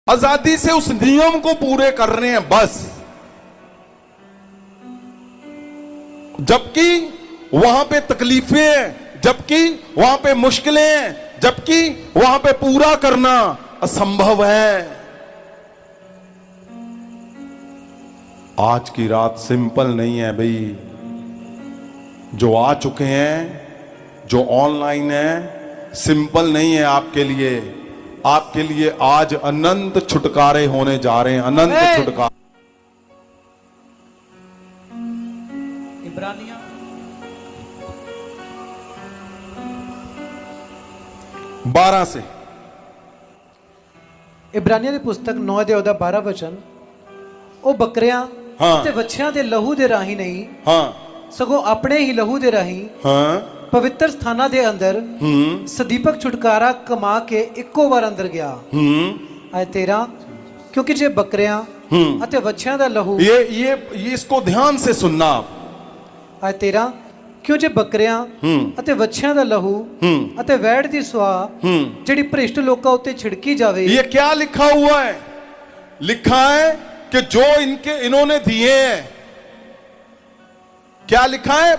आजादी से उस नियम को पूरे कर रहे हैं बस, जबकि वहां पे तकलीफें हैं, जबकि वहां पे मुश्किलें हैं, जबकि वहां पे पूरा करना असंभव है। आज की रात सिंपल नहीं है भाई। जो आ चुके हैं, जो ऑनलाइन है, सिंपल नहीं है आपके लिए। आपके लिए आज अनंत छुटकारे होने जा रहे हैं, अनंत छुटकारे। इब्रानिया 12 से इब्रानिया ਦੀ ਪੁਸਤਕ 9 ਦੇ ਉਹਦਾ 12 ਵਚਨ, ਉਹ ਬੱਕਰਿਆਂ ਤੇ ਵੱਛਿਆਂ ਦੇ ਲਹੂ ਦੇ ਰਾਹੀਂ ਨਹੀਂ, ਸਗੋਂ ਆਪਣੇ ਹੀ ਲਹੂ ਦੇ ਰਾਹੀਂ ਪਵਿੱਤਰ ਸਥਾਨਾਂ ਦੇ ਅੰਦਰ ਸਦੀਪਕ ਛੁਟਕਾਰਾ ਕਮਾ ਕੇ ਇੱਕੋ ਵਾਰ ਅੰਦਰ ਗਿਆ। ਆਇ 13, क्योंकि जे बकरियां ਅਤੇ ਵੱਛਿਆਂ ਦਾ ਲਹੂ, ये इसको ध्यान से सुनना आप। आय 13, क्यों जे बकरियां ਅਤੇ ਵੱਛਿਆਂ ਦਾ ਲਹੂ ਅਤੇ ਵੈੜ ਦੀ ਸੁਆਹ ਜਿਹੜੀ ਭ੍ਰਿਸ਼ਟ ਲੋਕਾਂ ਉੱਤੇ ਛਿੜਕੀ ਜਾਵੇ। ये क्या लिखा हुआ है? लिखा है कि जो इन्होंने दिए हैं, क्या लिखा है?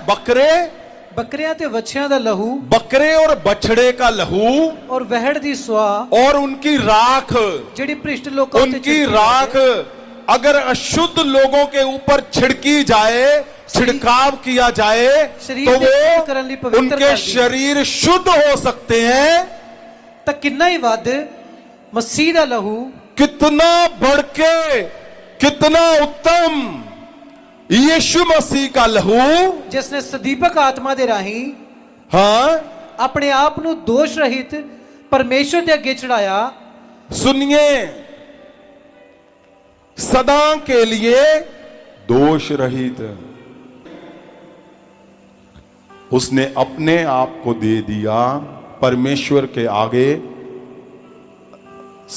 बकरियां ते ਵੱਛਿਆਂ ਦਾ लहू, बकरे और बछड़े का लहू और वहड़ दी सुआह और उनकी राख, जेडी भ्रष्ट लोगों उनकी राख अगर अशुद्ध लोगों के ऊपर छिड़की जाए, छिड़काव किया जाए, तो वो उनके शरीर शुद्ध हो सकते हैं। तो कितना ही वध मसीह दा लहू, कितना बढ़ के, कितना उत्तम यीशु मसीह का लहू, जिसने सदीपक आत्मा दे राही अपने आप नु दोष रहित परमेश्वर दे अगे चढ़ाया। सुनिए, सदा के लिए दोष रहित उसने अपने आप को दे दिया परमेश्वर के आगे,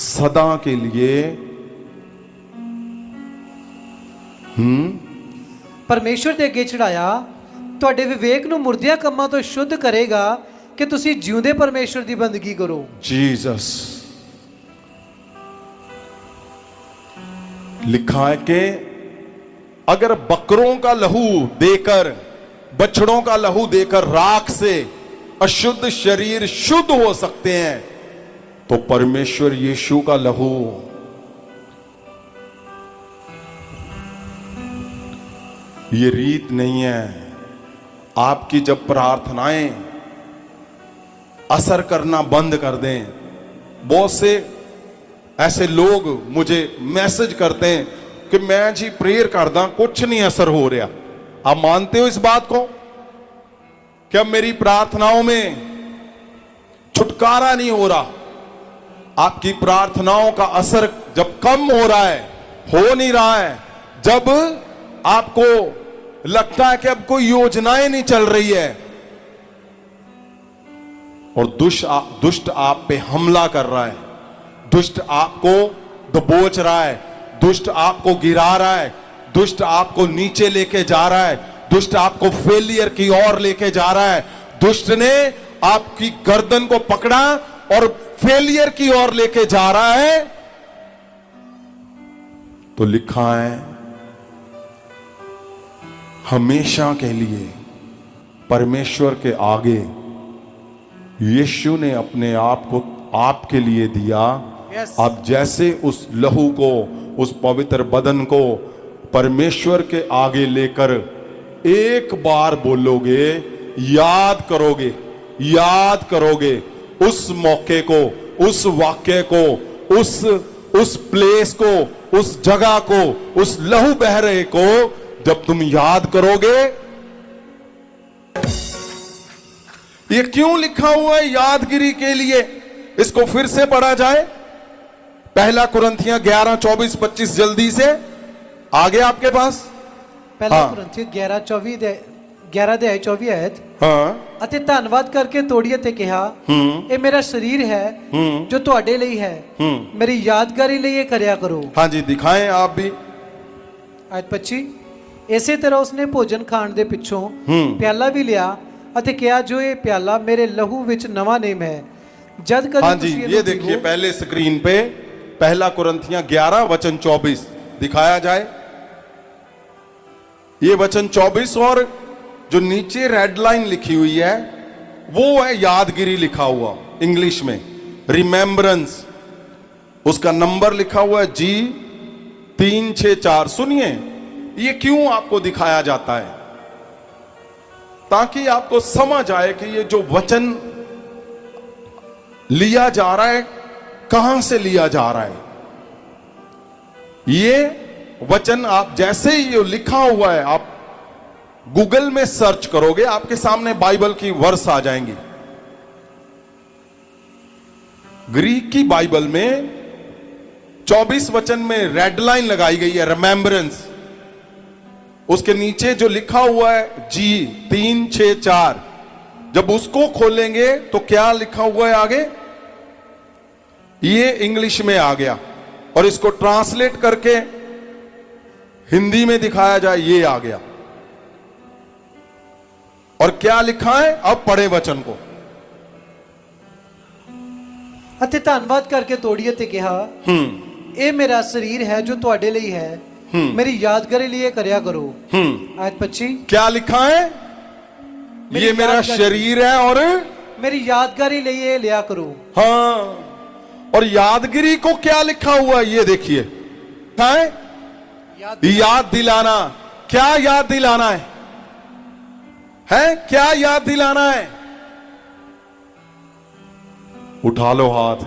सदा के लिए। परमेश्वर दे अगे चढ़ाया, तुहाडे विवेक नूं मुर्दिया कम्मां तो शुद्ध करेगा कि तुसी जिउंदे परमेश्वर दी बंदगी करो। जीसस लिखा है कि अगर बकरों का लहू देकर, बछड़ों का लहू देकर राख से अशुद्ध शरीर शुद्ध हो सकते हैं, तो परमेश्वर यीशु का लहू, ये रीत नहीं है। आपकी जब प्रार्थनाएं असर करना बंद कर दें, बहुत से ऐसे लोग मुझे मैसेज करते हैं कि मैं जी प्रेयर करदा, कुछ नहीं असर हो रहा। आप मानते हो इस बात को? क्या मेरी प्रार्थनाओं में छुटकारा नहीं हो रहा? आपकी प्रार्थनाओं का असर जब कम हो रहा है, हो नहीं रहा है, जब आपको लगता है कि अब कोई योजनाएं नहीं चल रही है और दुष्ट आप पे हमला कर रहा है, दुष्ट आपको दबोच रहा है, दुष्ट आपको गिरा रहा है, दुष्ट आपको नीचे लेके जा रहा है, दुष्ट आपको फेलियर की ओर लेके जा रहा है, दुष्ट ने आपकी गर्दन को पकड़ा और फेलियर की ओर लेके जा रहा है, तो लिखा है हमेशा के लिए परमेश्वर के आगे यीशु ने अपने आप को आपके लिए दिया। आप जैसे उस लहू को, उस पवित्र बदन को परमेश्वर के आगे लेकर एक बार बोलोगे, याद करोगे, याद करोगे उस मौके को, उस वाक्य को, उस प्लेस को, उस जगह को, उस लहू बह रहे को जब तुम याद करोगे। ये क्यों लिखा हुआ है? यादगिरी के लिए। इसको फिर से पढ़ा जाए, पहला कुरिन्थियों 11:24-25, जल्दी से आगे आपके पास। पहला कुरिन्थियों 11:24 आयत। ਅਤੇ ਧੰਨਵਾਦ ਕਰਕੇ ਤੋੜੀ ਅਤੇ ਕਿਹਾ, ਇਹ ਮੇਰਾ ਸਰੀਰ ਹੈ ਜੋ ਤੁਹਾਡੇ ਲਈ ਹੈ, ਮੇਰੀ ਯਾਦਗਾਰੀ ਲਈ ਇਹ ਕਰਿਆ ਕਰੋ। हाँ जी, दिखाएं आप भी। आयत 25, ਇਸੇ ਤਰ੍ਹਾਂ ਉਸਨੇ ਭੋਜਨ ਖਾਣ ਦੇ ਪਿੱਛੋਂ ਪਿਆਲਾ ਵੀ ਲਿਆ ਅਤੇ ਕਿਹਾ, ਜੋ ਇਹ ਪਿਆਲਾ ਮੇਰੇ ਲਹੂ ਵਿੱਚ ਨਵਾਂ ਨੇਮ ਹੈ। जद कभी हाँ जी, ये देखिए पहले स्क्रीन पे पहला कुरिन्थियां 11 वचन 24 दिखाया जाए। ये वचन 24 और जो नीचे रेड लाइन लिखी हुई है वो है यादगिरी लिखा हुआ इंग्लिश में, रिमेम्बरेंस। उसका नंबर लिखा हुआ है G364। सुनिए ये क्यों आपको दिखाया जाता है, ताकि आपको समझ आए कि ये जो वचन लिया जा रहा है कहां से लिया जा रहा है। ये वचन आप जैसे ही ये लिखा हुआ है, आप गूगल में सर्च करोगे आपके सामने बाइबल की वर्स आ जाएंगी। ग्रीक की बाइबल में 24 वचन में रेड लाइन लगाई गई है, रिमेम्बरेंस। उसके नीचे जो लिखा हुआ है G364, जब उसको खोलेंगे तो क्या लिखा हुआ है आगे, ये इंग्लिश में आ गया। और इसको ट्रांसलेट करके हिंदी में दिखाया जाए, ये आ गया। और क्या लिखा है, अब पढ़े वचन को। ਅਤੇ ਧੰਨਵਾਦ ਕਰਕੇ ਤੋੜੀਏ ਤੇ ਕਿਹਾ, ਇਹ ਮੇਰਾ ਸਰੀਰ ਹੈ ਜੋ ਤੁਹਾਡੇ ਲਈ ਹੈ, मेरी यादगारी लिए करया करो। आयत 25 क्या लिखा है, ये मेरा शरीर है और मेरी यादगारी लिए लिया करो। हाँ, और यादगिरी को क्या लिखा हुआ है ये देखिए, याद दिलाना। क्या याद दिलाना है क्या याद दिलाना है? उठा लो हाथ।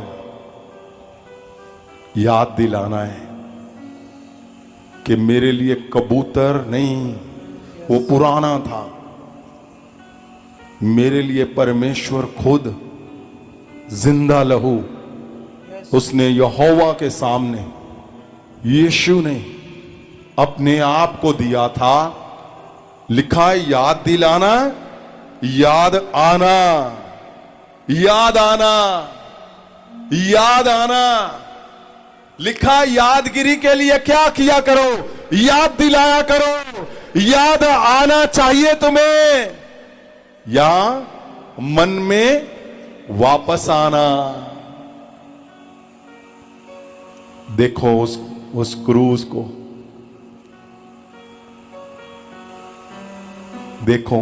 याद दिलाना है कि मेरे लिए कबूतर नहीं, वो पुराना था, मेरे लिए परमेश्वर खुद जिंदा लहू उसने यहोवा के सामने यीशु ने अपने आप को दिया था। लिखा है याद दिलाना, याद आना, याद आना, याद आना। लिखा यादगिरी के लिए क्या किया करो, याद दिलाया करो। याद आना चाहिए तुम्हें, या मन में वापस आना। देखो उस क्रूज को देखो।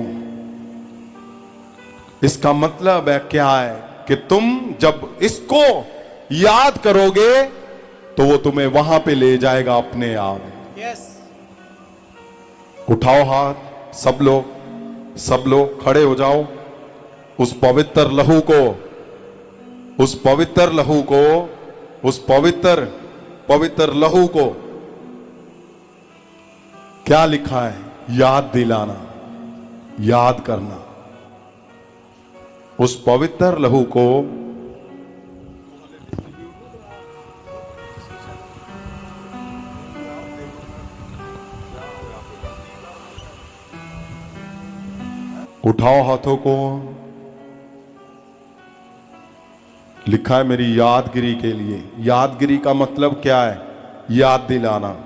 इसका मतलब है क्या है कि तुम जब इसको याद करोगे तो वो तुम्हें वहां पे ले जाएगा अपने आप। उठाओ हाथ, सब लोग खड़े हो जाओ। उस पवित्र लहू को, उस पवित्र लहू को, उस पवित्र लहू को क्या लिखा है, याद दिलाना, याद करना। उस पवित्र लहू को उठाओ हाथों को। लिखा है मेरी यादगिरी के लिए। यादगिरी का मतलब क्या है, याद दिलाना,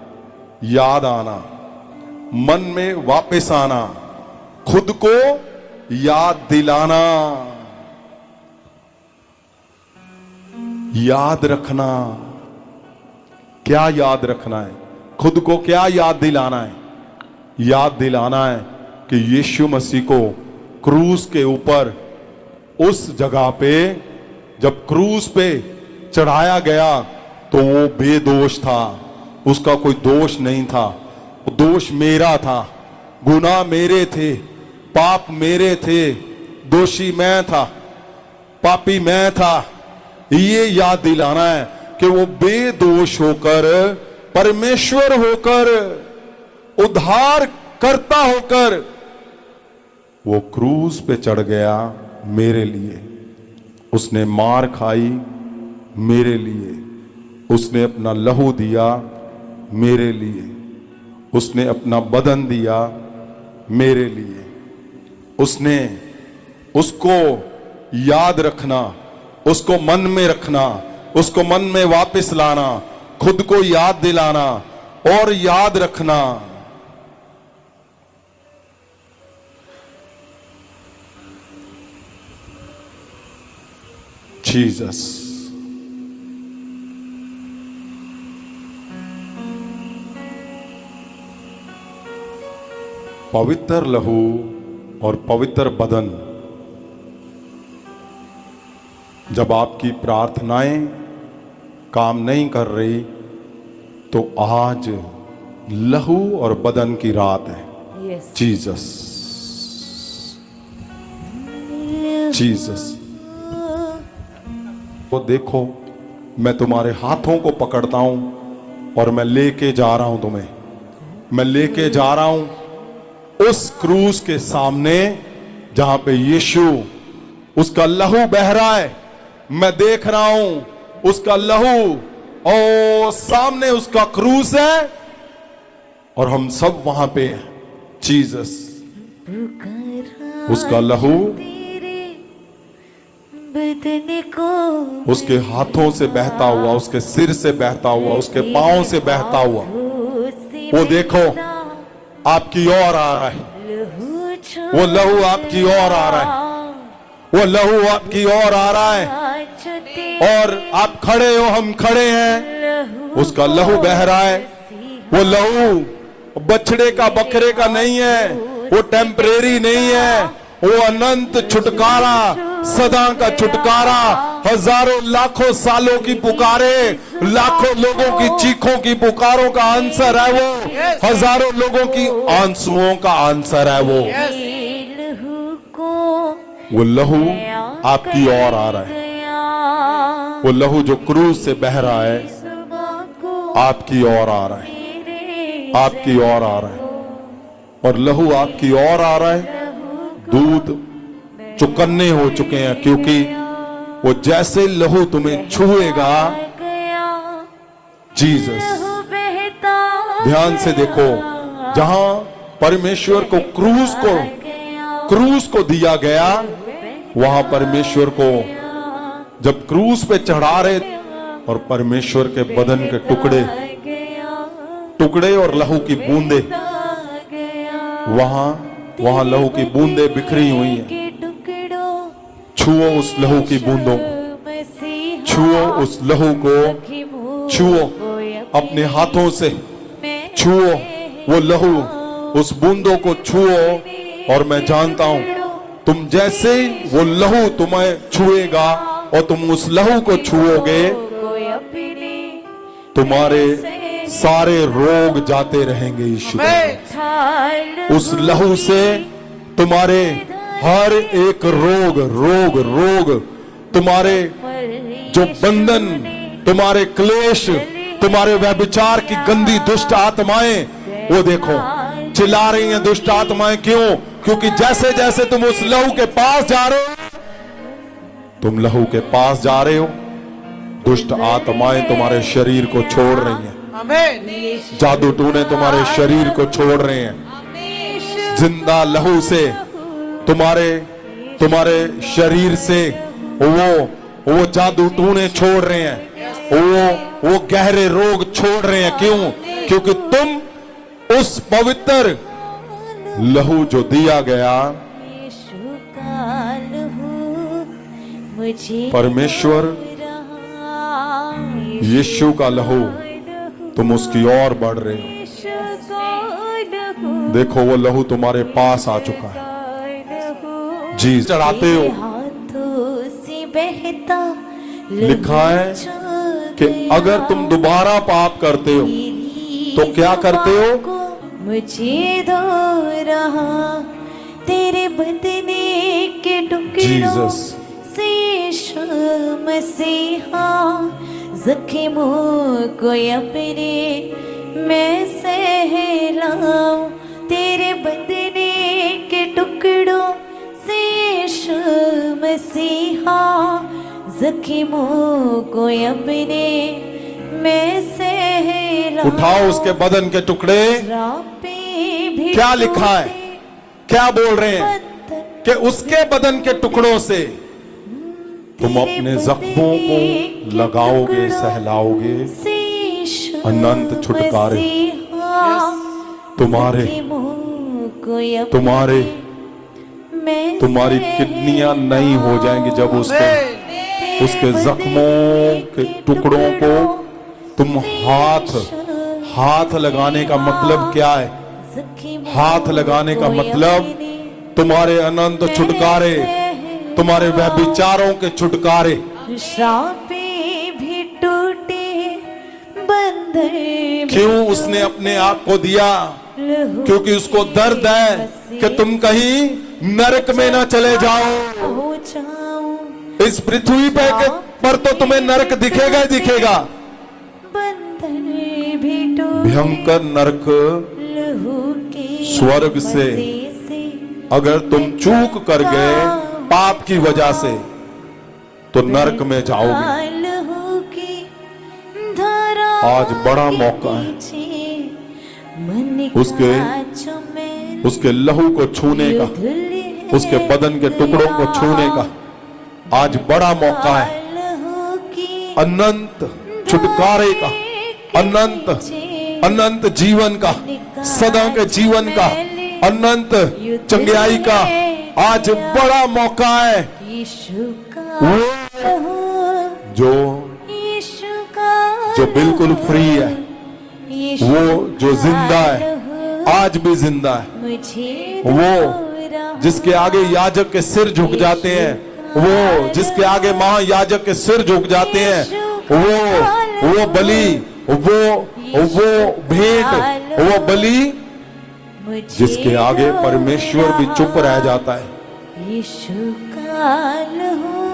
याद आना, मन में वापस आना, खुद को याद दिलाना, याद रखना। क्या याद रखना है, खुद को क्या याद दिलाना है? याद दिलाना है कि यीशु मसीह को क्रूस के ऊपर, उस जगह पे जब क्रूस पे चढ़ाया गया तो वो बेदोष था, उसका कोई दोष नहीं था। वो दोष मेरा था, गुनाह मेरे थे, पाप मेरे थे, दोषी मैं था, पापी मैं था। ये याद दिलाना है कि वो बेदोष होकर, परमेश्वर होकर, उद्धार करता होकर वो क्रूस पे चढ़ गया मेरे लिए। उसने मार खाई मेरे लिए, उसने अपना लहू दिया मेरे लिए, उसने अपना बदन दिया मेरे लिए। उसने, उसको याद रखना, उसको मन में रखना, उसको मन में वापस लाना, खुद को याद दिलाना और याद रखना। जीसस, पवित्र लहू और पवित्र बदन, जब आपकी प्रार्थनाएं काम नहीं कर रही तो आज लहू और बदन की रात है। Yes. Jesus, Jesus. वो देखो, मैं तुम्हारे हाथों को पकड़ता हूं और मैं लेके जा रहा हूं तुम्हें, मैं लेके जा रहा हूं उस क्रूस के सामने जहां पे यीशु, उसका लहू बह रहा है, मैं देख रहा हूं उसका लहू, और सामने उसका क्रूस है और हम सब वहां पे हैं। जीसस, उसका लहू उसके हाथों से बहता हुआ, उसके सिर से बहता हुआ, उसके पांव से बहता हुआ, वो देखो आपकी ओर आ रहा है, वो लहू आपकी ओर आ रहा है, वो लहू आपकी ओर आ रहा है, और आप खड़े हो, हम खड़े हैं, उसका लहू बह रहा है। वो लहू बछड़े का, बकरे का नहीं है, वो टेम्परेरी नहीं है, वो अनंत छुटकारा, सदा का छुटकारा, हजारों लाखों सालों की पुकारे, लाखों लोगों की चीखों की पुकारों का आंसर है वो, हजारों लोगों की आंसुओं का आंसर है वो। वो लहू आपकी ओर आ रहा है, वो लहू जो क्रूस से बह रहा है आपकी ओर आ रहा है, आपकी ओर आ रहा है, और लहू आपकी ओर आ रहा है। दूध चुकन्ने हो चुके हैं, क्योंकि वो जैसे लहू तुम्हें छुएगा, जीसस, ध्यान से देखो, जहां परमेश्वर को क्रूस को दिया गया, वहां परमेश्वर को जब क्रूस पे चढ़ा रहे और परमेश्वर के बदन के टुकड़े और लहू की बूंदे, वहां लहू की बूंदे बिखरी हुई हैं। छुओ उस लहू की बूंदों को, छुओ उस लहू को, छुओ अपने हाथों से, छुओ वो लहू, उस बूंदों को छुओ, और मैं जानता हूं तुम जैसे ही वो लहू तुम्हें छुएगा और तुम उस लहू को छुओगे, तुम्हारे सारे रोग जाते रहेंगे यीशु। उस लहू से तुम्हारे हर एक रोग, तुम्हारे जो बंधन, तुम्हारे क्लेश, तुम्हारे व्यभिचार की गंदी दुष्ट आत्माएं, वो देखो चिल्ला रही हैं दुष्ट आत्माएं। क्यों? क्योंकि जैसे जैसे तुम उस लहू के पास जा रहे हो, तुम लहू के पास जा रहे हो, दुष्ट आत्माएं तुम्हारे शरीर को छोड़ रही हैं, जादू टूने तुम्हारे शरीर को छोड़ रहे हैं। जिंदा लहू से तुम्हारे शरीर से वो जादू टूने छोड़ रहे हैं, वो गहरे रोग छोड़ रहे हैं। क्यों? क्योंकि तुम उस पवित्र लहू जो दिया गया, परमेश्वर यीशु का लहू, तुम उसकी ओर बढ़ रहे हो। देखो वो लहू तुम्हारे पास आ चुका है। जी चढ़ाते हो, लिखा है कि अगर तुम दोबारा पाप करते हो तो क्या करते हो? मुझे दो रहा तेरे बदने के टुकड़ों से यीशु मसीहा, ज़ख्मों को अपने मैं सहलाऊं, तेरे बदने के टुकड़ों से यीशु मसीहा, ज़ख्मों को अपने मैं सहलाऊं। उठाओ उसके बदन के टुकड़े। क्या लिखा है? क्या बोल रहे हैं? कि उसके बदन के टुकड़ों से तुम अपने जख्मों को लगाओगे, सहलाओगे, अनंत छुटकारे तुम्हारी किडनियां नई हो जाएंगी जब उसके जख्मों के टुकड़ों को तुम हाथ लगाने का मतलब क्या है? सखी हाथ लगाने का मतलब तुम्हारे अनंत छुटकारे, तुम्हारे व्यभिचारों के छुटकारे। श्रापे भी टूटे बंधन क्यों उसने अपने आप को दिया? क्योंकि उसको दर्द है कि तुम कहीं नरक में ना चले जाओ। हो जाऊं इस पृथ्वी पर तो तुम्हें नरक दिखेगा ही दिखेगा। बंधन भी टूटे भयंकर नरक लहू के स्वर्ग से अगर तुम चूक कर गए पाप की वजह से तो नरक में जाओगे। लहू की धारा आज बड़ा मौका है उसके लहू को छूने का, उसके बदन के टुकड़ों को छूने का आज बड़ा मौका है। अनंत छुटकारे का, अनंत जीवन का, सदा के जीवन का, अनंत चंगाई का आज बड़ा मौका है। वो जो बिल्कुल फ्री है, वो जो जिंदा है, आज भी जिंदा है, वो जिसके आगे याजक के सिर झुक जाते हैं, वो जिसके आगे महायाजक के सिर झुक जाते हैं, वो बलि, वो भेंट, वो बलि जिसके आगे परमेश्वर भी चुप रह जाता है। यीशु काल हो,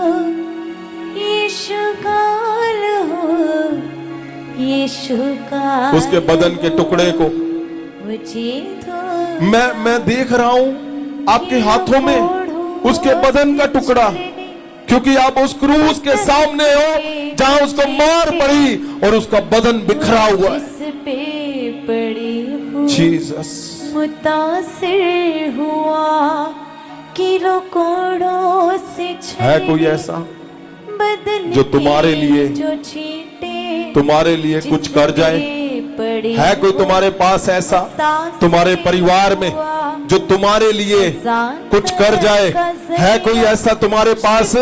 यीशु काल हो, यीशु काल उसके बदन के टुकड़े को मुझे तो मैं देख रहा हूं आपके हाथों में उसके बदन का टुकड़ा, क्योंकि आप उस क्रूस के सामने हो जहां उसको मार पड़ी और उसका बदन बिखरा हुआ है। जिस पे पड़ी जीसस मुतासिर हुआ किलो कोड़ों से है कोई ऐसा बदन जो तुम्हारे लिए, जो छींटे तुम्हारे लिए कुछ कर जाए? है कोई तुम्हारे पास ऐसा तुम्हारे परिवार में जो तुम्हारे लिए कुछ कर जाए? है कोई ऐसा तुम्हारे पास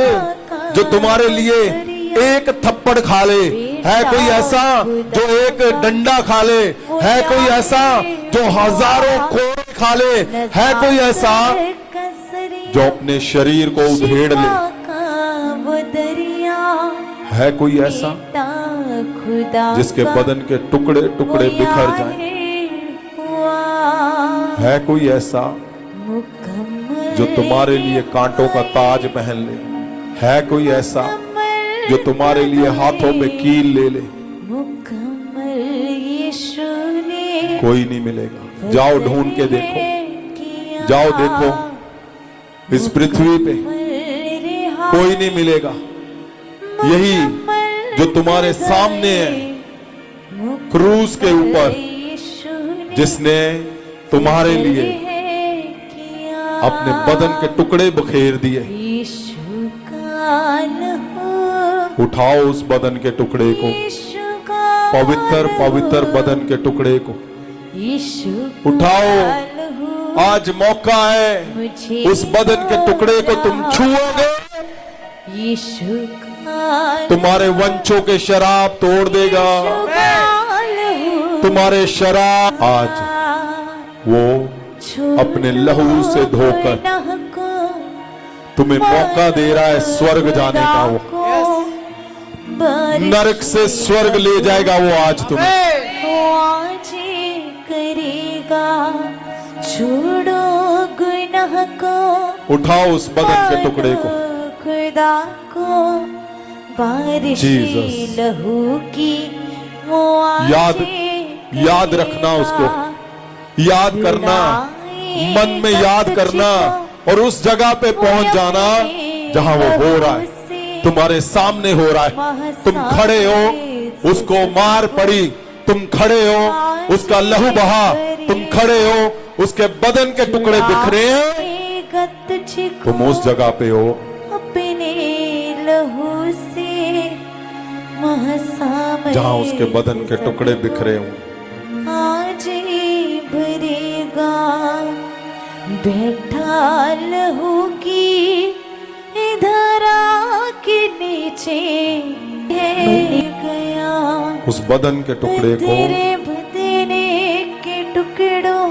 जो तुम्हारे लिए एक थप्पड़ खा ले? है कोई ऐसा जो एक डंडा खा ले? है कोई ऐसा जो हजारों कोड़े खा ले? है कोई ऐसा जो अपने शरीर को उधेड़ ले? है कोई ऐसा जिसके बदन के टुकड़े टुकड़े बिखर जाएं? है कोई ऐसा जो तुम्हारे लिए कांटों का ताज पहन ले? है कोई ऐसा जो तुम्हारे लिए हाथों में कील ले ले? कोई नहीं मिलेगा। जाओ ढूंढ के देखो, जाओ देखो, इस पृथ्वी पे कोई नहीं मिलेगा। यही जो तुम्हारे सामने है क्रूस के ऊपर, जिसने तुम्हारे लिए अपने बदन के टुकड़े बखेर दिए। उठाओ उस बदन के टुकड़े को, पवित्र पवित्र बदन के टुकड़े को उठाओ। आज मौका है, उस बदन के टुकड़े को तुम छुओगे, तुम्हारे वंशों के शराब तोड़ देगा। तुम्हारे शराब आज वो अपने लहू से धोकर तुम्हें मौका दे रहा है स्वर्ग जाने का। वो नरक से स्वर्ग ले जाएगा वो आज तुम्हें। करेगा छोड़ो गुनाह को, उठाओ उस बदन के टुकड़े को, खुदा को बारिश लहू की याद रखना, उसको याद करना, मन में याद करना और उस जगह पे पहुंच जाना जहां वो हो रहा है, तुम्हारे सामने हो रहा है। तुम खड़े हो, उसको मार पड़ी, तुम खड़े हो, उसका लहू बहा, तुम खड़े हो, उसके बदन के टुकड़े बिखरे हैं, तुम उस जगह पे हो। अपने लहू से जहां उसके बदन के टुकड़े बिखरे हुए। आज भरेगा बैठा लहू की धरा के नीचे गया। उस बदन के टुकड़े को बदने के टुकड़ों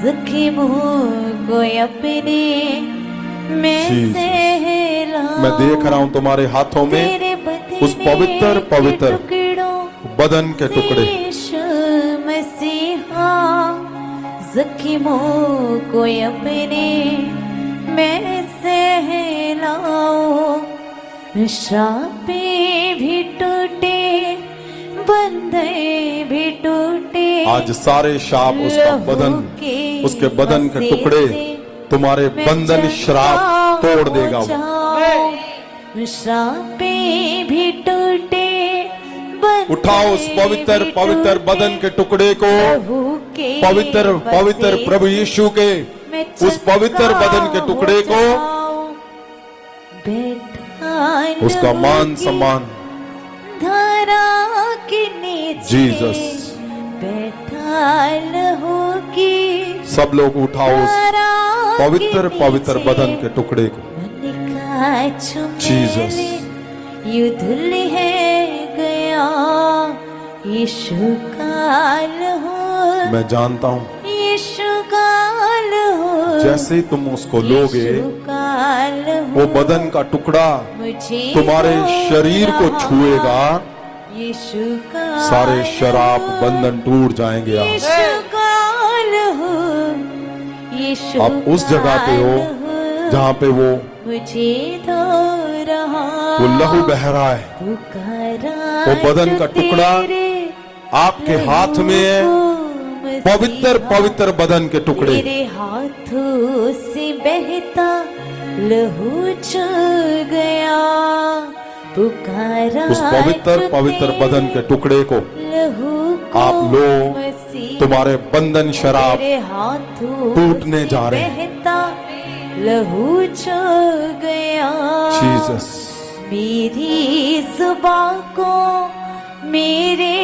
सखी मुँह को अपने मैं Jesus. सहलाऊं। मैं देख रहा हूं तुम्हारे हाथों में तेरे बदले उस पवित्र के पवित्र टुकड़ों बदन के टुकड़े। यीशु मसीहा जख्मों को अपने मैं सहलाऊं। श्रापें भी टूटे, बंधे भी टूटे। आज सारे शाप उसका बदन, उसके बदन के टुकड़े तुम्हारे बंधन श्राप तोड़ देगा वो। श्रापें भी टूटे, उठाओ उस पवित्र पवित्र बदन के टुकड़े को, पवित्र पवित्र प्रभु यीशु के उस पवित्र बदन के टुकड़े को, उसका मान सम्मान धारा के नीचे जीसस। बैठाल होगी। सब लोग उठाओ उस पवित्र पवित्र बदन के टुकड़े को। जीसस। यू धुल है गया यीशु काल हो। मैं जानता हूँ यीशु काल हो। जैसे ही तुम उसको लोगे, यीशु काल हो। वो बदन का टुकड़ा मुझे तुम्हारे शरीर को छुएगा, यीशु काल सारे शराब बंधन टूट जाएंगे। आज यीशु काल हो। यीशु आप उस जगह पे हो जहाँ पे वो मुझे धो रहा, वो लहू बह रहा है, पुकारा वो बदन का जो टुकड़ा तेरे आपके हाथ में है, पवित्र पवित्र बदन के टुकड़े। तेरे हाथों से बहता लहू चल गया, पुकारा उस पवित्र पवित्र बदन के टुकड़े को लहू को आप लो, मसीह। तुम्हारे बंधन शराब तेरे हाथों टूटने जा रहे हैं। बहता लहू चल गया। जीसस। मेरी जुबान को, मेरे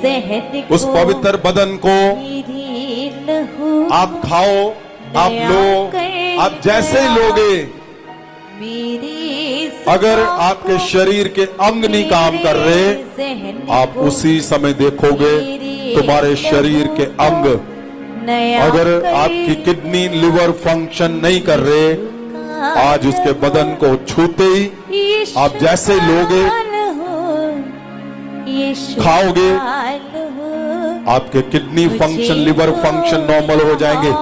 ज़हन को, उस पवित्र बदन को मेरी लहू आप खाओ, आप लो, आप जैसे ही लोगे, मेरी अगर आपके शरीर के अंग नहीं काम कर रहे, आप उसी समय देखोगे तुम्हारे शरीर के अंग, अगर आपकी किडनी लिवर फंक्शन नहीं कर रहे, आज उसके बदन को छूते ही आप जैसे ही लोगे, खाओगे, आपके kidney function liver function normal हो जाएंगे,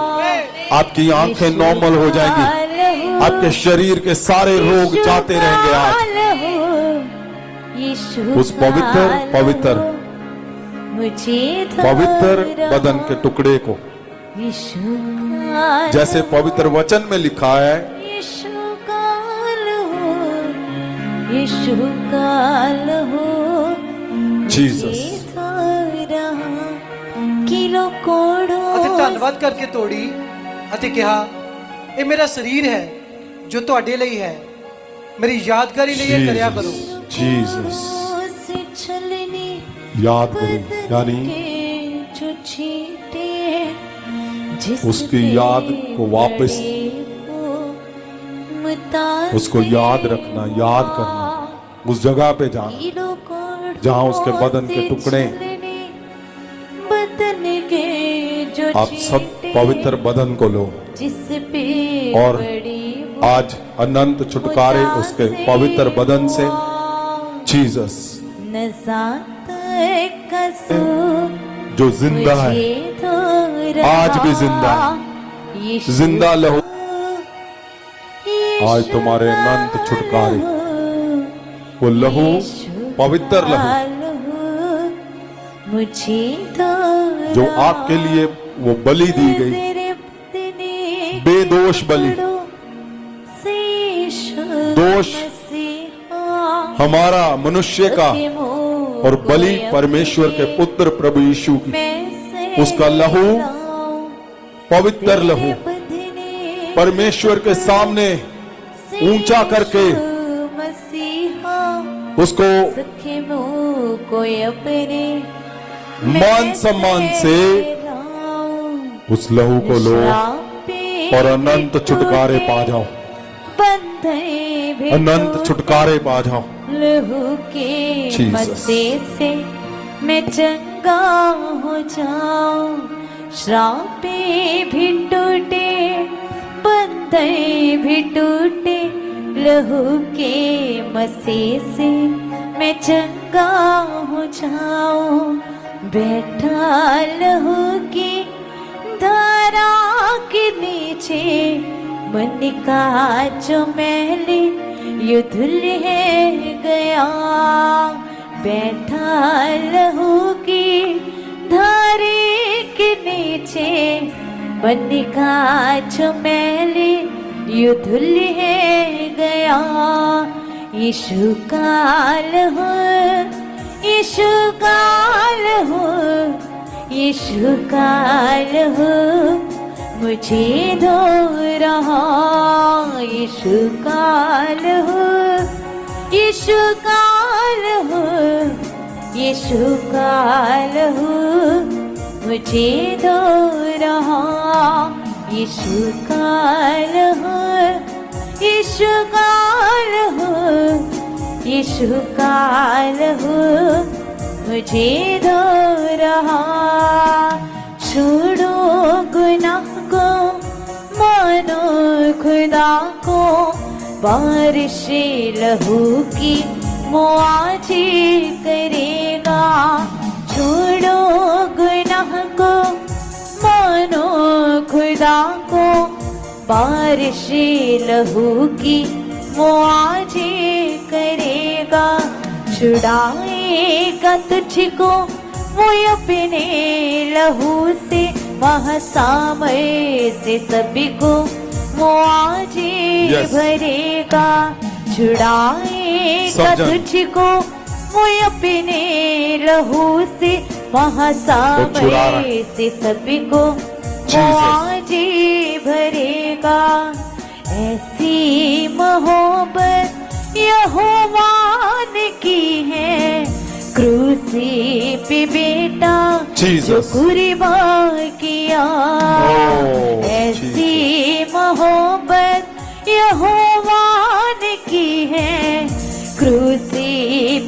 आपकी आंखें नॉर्मल हो जाएंगी, आपके शरीर के सारे रोग जाते रहेंगे। आज उस पवित्र पवित्र पवित्र बदन के टुकड़े को, जैसे पवित्र वचन में लिखा है, यीशु काल हो। जीसस। किलो कोड़ो ਅਤੇ ਧੰਨਵਾਦ ਕਰਕੇ ਤੋੜੀ ਅਤੇ ਕਿਹਾ ਇਹ ਮੇਰਾ ਸਰੀਰ ਹੈ ਜੋ ਤੁਹਾਡੇ ਲਈ ਹੈ, ਮੇਰੀ ਯਾਦਗਾਰੀ ਲਈ ਇਹ ਕਰਿਆ ਕਰੋ। जीसस। से छलनी याद करें, यानी जो छींटे जिस उसकी याद को वापस, उसको याद रखना, याद करना, उस जगह पे जाना जहां उसके बदन के टुकड़े। बदन के जो आप सब पवित्र बदन को लो जिस पे और आज अनंत छुटकारे उसके पवित्र बदन से। जीसस जो जिंदा है, आज भी जिंदा है, जिंदा लहू आज तुम्हारे अनंत छुटकारे, वो लहू पवित्र लहू मुझे जो आपके लिए वो बलि दी गई, बेदोष बलि। दोष हमारा मनुष्य का और बलि परमेश्वर के पुत्र प्रभु यीशु की, उसका लहू पवित्र लहू परमेश्वर के सामने ऊंचा करके उसको मान सम्मान से उस लहू को लो और अनंत छुटकारे पा जाओ, अनंत छुटकारे पा जाओ। लहू के मस्से से मैं चंगा हो जाऊं, श्रापे भी टूटे, बंधन भी टूटे, लहू के मसे से मैं चंगा हो जाऊं। बैठा लहू की धारा के नीचे, मन का जो मैले यू धुल है गया। बैठा लहू की धारे के नीचे, मन का जो मैले यू धुल है गया। यीशु काल हो, यीशु काल हो, यीशु काल हो, मुझे धो रहा। यीशु काल हो, यीशु काल हो, यीशु काल हो, मुझे धो रहा। यीशु काल हो, यीशु काल हो, यीशु काल हो, मुझे धो रहा। छोड़ो गुनाह को, मानो खुदा को, बारिश लहू की मुआजी करेगा। छोड़ो गुनाह को, मानो खुदा को, बारिश लहू की मुआजी करेगा। छुड़ाएगा तुझको वो अपने लहू से, महासामय से सभी को मुआजी भरेगा। छुड़ाएगा तुझको वो अपने लहू से, महासामय से सभी को मुआजी भरेगा। ऐसी मोहब्बत यहोवा ने की है, क्रूसी पे बेटा जो कुर्बान किया। ऐसी मोहब्बत यहोवा ने की है, क्रूसी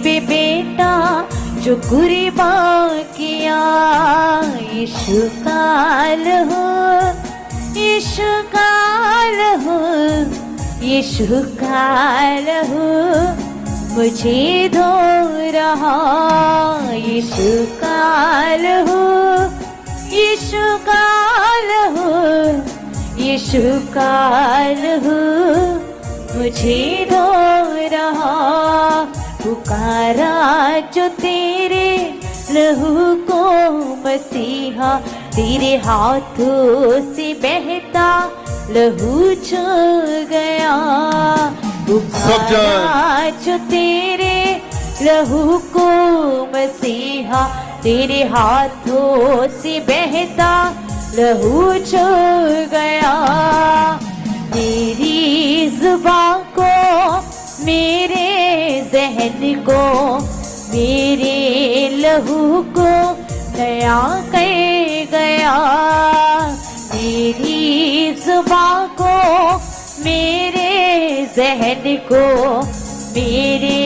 पे बेटा जो कुर्बान किया। यीशु काल हो, यीशु काल हो, यीशु काल हो, मुझे धो रहा। यीशु काल हो, यीशु काल हो, यीशु काल हो, मुझे धो रहा। पुकारा जो तेरे लहू को मसीहा, तेरे हाथों से बहता लहू छू गया। पुकारा जो तेरे लहू को मसीहा, तेरे हाथों से बहता लहू छू गया। मेरी जुबान को, मेरे जहन को, मेरे लहू को नया कर गया। मेरी जुबान को, मेरे जहन को, मेरे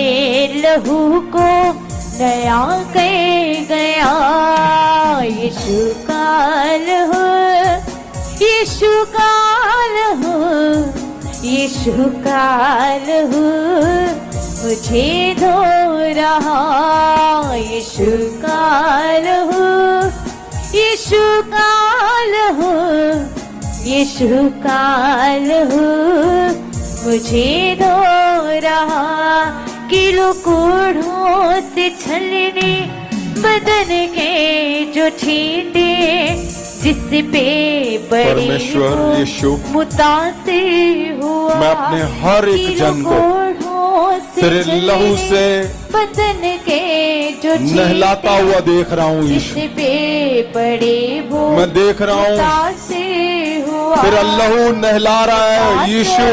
लहू को नया कर गया। यीशु काल हो, यीशु काल हो, यीशु काल हो, मुझे धो रहा। यीशु काल हो, यीशु काल हो, यीशु काल हो, मुझे धो रहा। किलो कोढ़ों से छलने बदन के जो छींटे, जिस पे परमेश्वर यीशु मुतासिर हुआ। मैं अपने हर एक जन को तेरे लहू से बदन के जो नहलाता हुआ देख रहा हूँ यीशु। जिस पे पड़े वो मैं देख रहा हूँ मुतासिर हुआ। तेरा लहू नहला रहा है यीशु।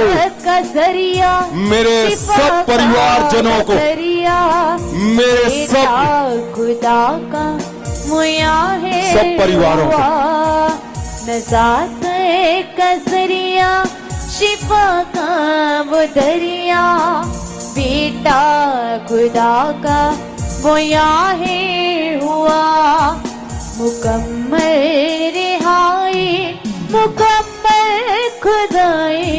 का जरिया मेरे सब परिवार जनों को, मेरे सब खुदा का मुया है सब परिवारों को नजात का जरिया, शिफा का वो दरिया, बेटा खुदा का मुया है हुआ। मुकम्मल मुकम्मल खुदाई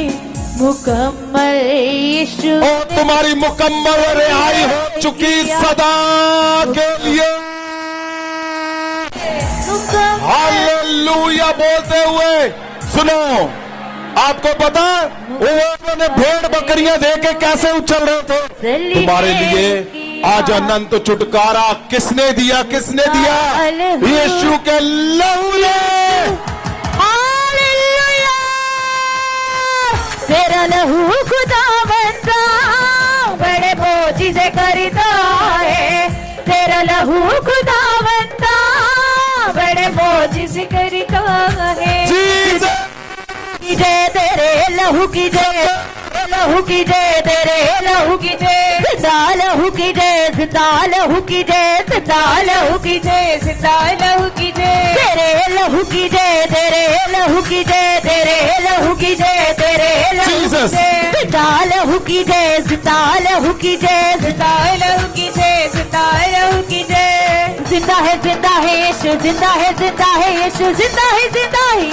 मुकम्मल यीशु और तुम्हारी मुकम्मल रिहाई हो चुकी सदा के लिए। हालेलुया बोलते हुए सुनो, आपको पता उन्होंने भेड़ बकरियां देके कैसे उछल रहे थे। तुम्हारे लिए आज अनंत छुटकारा किसने दिया? किसने दिया? यीशु के लहू ने। हालेलुया, तेरा लहू खुदावंदा बड़े बोझ से करता है। तेरा लहू खुदावंदा बड़े बोझ से करता है। की जय तेरे लहू की जय, लहू की जय, तेरे लहू की जय, जिंदा लहू की जय, जिंदा लहू की जय, जिंदा लहू की जय, जिंदा लहू की जय, तेरे लहू की जय, तेरे लहू की जय, तेरे लहू की जय, तेरे लहू की जय, जिंदा लहू की जय, जिंदा लहू की जय, जिंदा लहू की जय, जिंदा लहू की जय, जिंदा है यीशु, जिंदा है यीशु, जिंदा है यीशु, जिंदा है,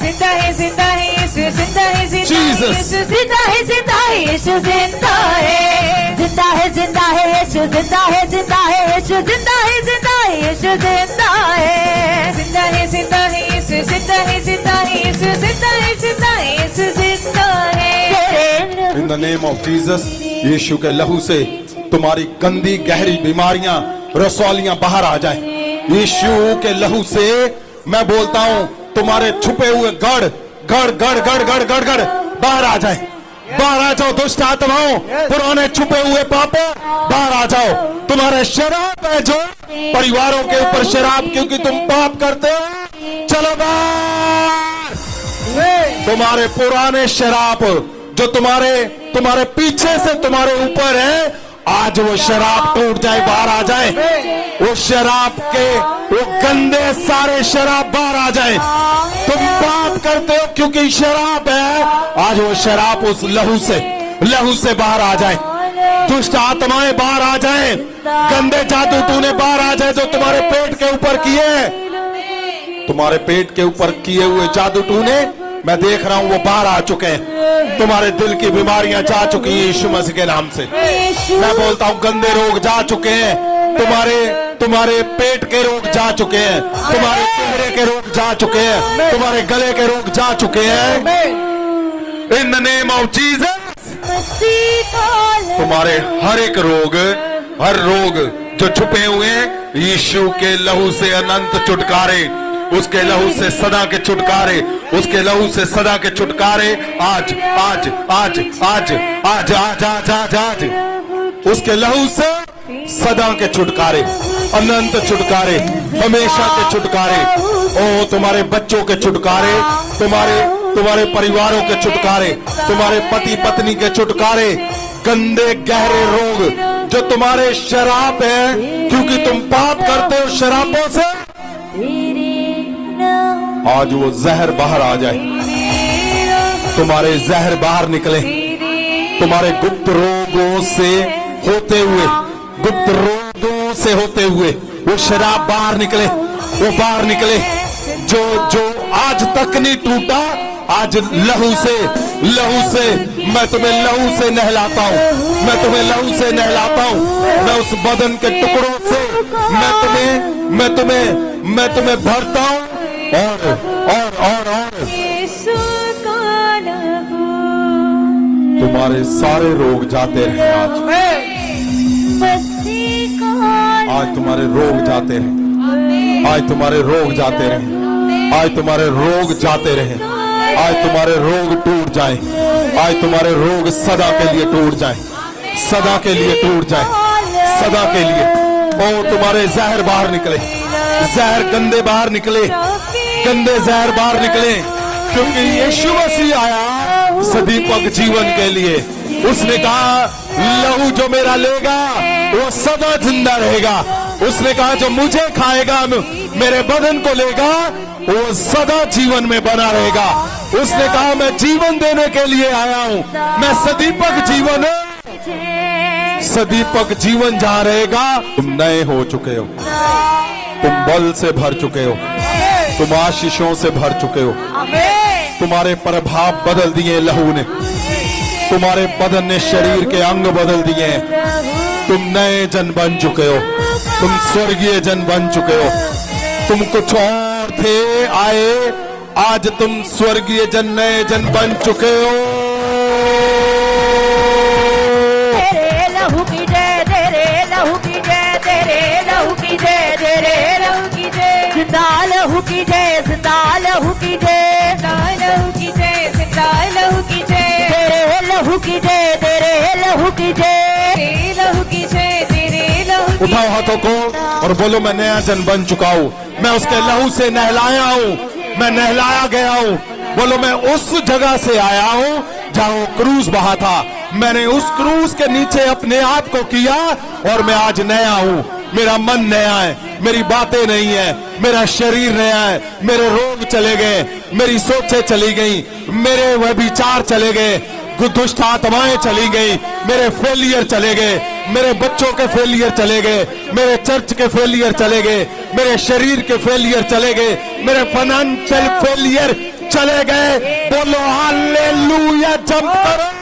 जिंदा है यीशु, जिंदा है यीशु, जिंदा है यीशु, जिंदा है, जिंदा है यीशु, जिंदा है यीशु, जिंदा है यीशु, जिंदा है, जिंदा है यीशु, जिंदा है यीशु, जिंदा है यीशु, जिंदा है यीशु, जिंदा है। In the name of Jesus, यीशु के लहू से तुम्हारी गंदी गहरी बीमारियां रसौलियां बाहर आ जाए। यीशु के लहू से मैं बोलता हूं तुम्हारे छुपे हुए गढ़ गढ़ गढ़ गढ़ गढ़ गढ़ गढ़ बाहर आ जाए। बाहर आ जाओ दुष्ट आत्माओं, पुराने छुपे हुए पापों, बाहर आ जाओ। तुम्हारे शराब है जो परिवारों के ऊपर शराब, क्योंकि तुम पाप करते हो, चलो बाहर। तुम्हारे पुराने शराब जो तुम्हारे पीछे से तुम्हारे ऊपर है, आज वो शराब टूट जाए, बाहर आ जाए। वो शराब के वो गंदे सारे शराब बाहर आ जाए। तुम पाप करते हो क्योंकि शराब है, आज वो शराब उस लहू से बाहर आ जाए। दुष्ट आत्माएं बाहर आ जाए, गंदे जादू टूने बाहर आ जाए जो तुम्हारे पेट के ऊपर किए, तुम्हारे पेट के ऊपर किए हुए जादू टूने मैं देख रहा हूं वो बाहर आ चुके हैं। तुम्हारे दिल की बीमारियां जा चुकी हैं यीशु मसीह के नाम से। मैं बोलता हूं गंदे रोग जा चुके हैं, तुम्हारे पेट के रोग जा चुके हैं, तुम्हारे चेहरे के रोग जा चुके हैं, तुम्हारे गले के रोग जा चुके हैं। इन द नेम ऑफ जीसस, तुम्हारे हर रोग जो छुपे हुए हैं, यीशु के लहू से अनंत छुटकारे, उसके लहू से सदा के छुटकारे, उसके लहू से सदा के छुटकारे। आज आज आज आज आज आज आज आज आज उसके लहू से सदा के छुटकारे, अनंत छुटकारे, हमेशा के छुटकारे। ओ तुम्हारे बच्चों के छुटकारे, तुम्हारे परिवारों के छुटकारे, तुम्हारे पति पत्नी के छुटकारे, गंदे गहरे रोग जो तुम्हारे शराब है, क्योंकि तुम पाप करते हो शराबों से, आज वो जहर बाहर आ जाए। तुम्हारे जहर बाहर निकले, तुम्हारे गुप्त रोगों से होते हुए वो शराब बाहर निकले, वो बाहर निकले। जो आज तक नहीं टूटा, आज लहू से मैं तुम्हें लहू से नहलाता हूँ, मैं तुम्हें लहू से नहलाता हूँ। मैं उस बदन के टुकड़ों से मैं तुम्हें भरता हूँ और तुम्हारे सारे रोग जाते रहे। आज तुम्हारे रोग जाते रहे, आज तुम्हारे रोग जाते रहे, आज तुम्हारे रोग जाते रहे, आज तुम्हारे रोग टूट जाए, आज तुम्हारे रोग सदा के लिए टूट जाए, सदा के लिए टूट जाए, सदा के लिए। ओ तुम्हारे जहर बाहर निकले, जहर गंदे बाहर निकले, गंदे जहर बाहर निकले, क्योंकि यीशु मसीह आया सदीपक जीवन के लिए। उसने कहा लहू जो मेरा लेगा वो सदा जिंदा रहेगा। उसने कहा जो मुझे खाएगा, मेरे बदन को लेगा, वो सदा जीवन में बना रहेगा। उसने कहा मैं जीवन देने के लिए आया हूं, मैं सदीपक जीवन जहां रहेगा, तुम नए हो चुके हो, तुम बल से भर चुके हो, तुम आशीषों से भर चुके हो। आमीन। तुम्हारे प्रभाव बदल दिए लहू ने, तुम्हारे बदन ने शरीर के अंग बदल दिए हैं। तुम नए जन बन चुके हो, तुम स्वर्गीय जन बन चुके हो। तुम कुछ और थे आए, आज तुम स्वर्गीय जन नए जन बन चुके हो। तेरे लहू की जय, तेरे लहू की जय, तेरे लहू की जय, तेरे लहू की जय, जिंदा लहू की जय, जिंदा लहू की जय, जिंदा लहू की जय, जिंदा लहू की जय, तेरे लहू की जय, तेरे लहू की जय, तेरे लहू की जय, तेरे लहू की। उठाओ हाथों को और बोलो मैं नया जन बन चुका हूँ, मैं उसके लहू से नहलाया हूँ, मैं नहलाया गया हूँ। बोलो मैं उस जगह से आया हूँ जहाँ वो क्रूज बहा था, मैंने उस क्रूज के नीचे अपने आप को किया और मैं आज नया हूँ। मेरा मन नया है, मेरी बातें नहीं है, मेरा शरीर नया है, मेरे रोग चले गए, मेरी सोचें चली गई, मेरे वह विचार चले गए, दुष्ट आत्माएं चली गई, मेरे फेलियर चले गए, मेरे बच्चों के फेलियर चले गए, मेरे चर्च के फेलियर चले गए, मेरे शरीर के फेलियर चले गए, मेरे फाइनेंशियल फेलियर चले गए। बोलो हालेलुया, जंप करो।